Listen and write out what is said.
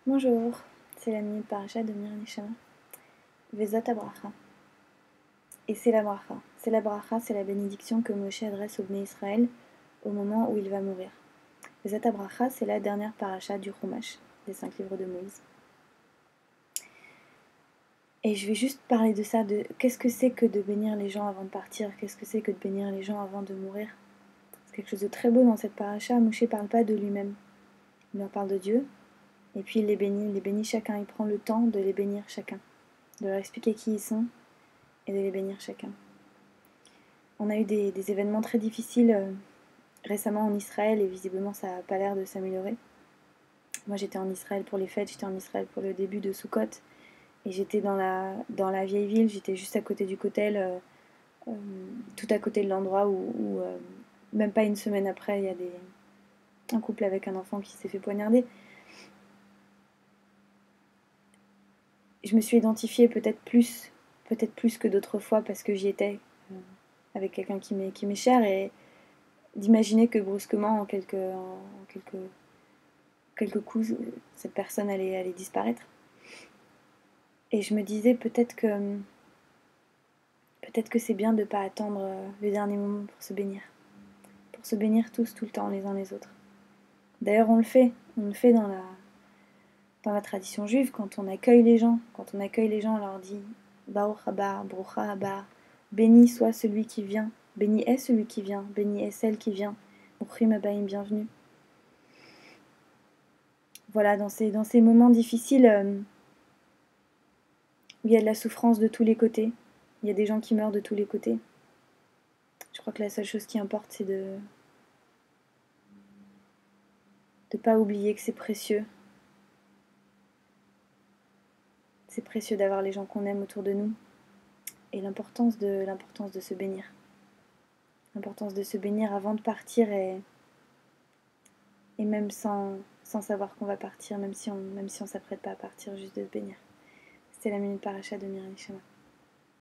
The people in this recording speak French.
Bonjour, c'est la minute paracha de Mir Neshama. Vezat Abracha. Et c'est la bracha. C'est la bracha, c'est la bénédiction que Moshe adresse au Bnei Israël au moment où il va mourir. Vezat Abracha, c'est la dernière paracha du Chumash, des 5 livres de Moïse. Et je vais juste parler de ça, de qu'est-ce que c'est que de bénir les gens avant de partir, qu'est-ce que c'est que de bénir les gens avant de mourir. C'est quelque chose de très beau dans cette paracha. Moshe ne parle pas de lui-même, il leur parle de Dieu, et puis il les bénit chacun, il prend le temps de les bénir chacun, de leur expliquer qui ils sont et de les bénir chacun. On a eu des événements très difficiles récemment en Israël et visiblement ça n'a pas l'air de s'améliorer. Moi j'étais en Israël pour les fêtes, j'étais en Israël pour le début de Sukkot et j'étais dans la vieille ville, j'étais juste à côté du Kotel, tout à côté de l'endroit où même pas une semaine après il y a un couple avec un enfant qui s'est fait poignarder. Je me suis identifiée peut-être plus que d'autres fois parce que j'y étais avec quelqu'un qui m'est cher et d'imaginer que brusquement en quelques coups cette personne allait disparaître. Et je me disais peut-être que c'est bien de ne pas attendre le dernier moment pour se bénir tous tout le temps les uns les autres. D'ailleurs on le fait dans la tradition juive quand on accueille les gens, on leur dit Baruch haba, Brucha haba, béni soit celui qui vient, béni est celui qui vient, béni est celle qui vient, Bruchim habaim, bienvenue. Voilà, dans ces moments difficiles où il y a de la souffrance de tous les côtés, il y a des gens qui meurent de tous les côtés. Je crois que la seule chose qui importe, c'est de ne pas oublier que c'est précieux. C'est précieux d'avoir les gens qu'on aime autour de nous. Et l'importance de se bénir. L'importance de se bénir avant de partir et même sans savoir qu'on va partir, même si on s'apprête pas à partir, juste de se bénir. C'était la minute paracha de Mir Neshama.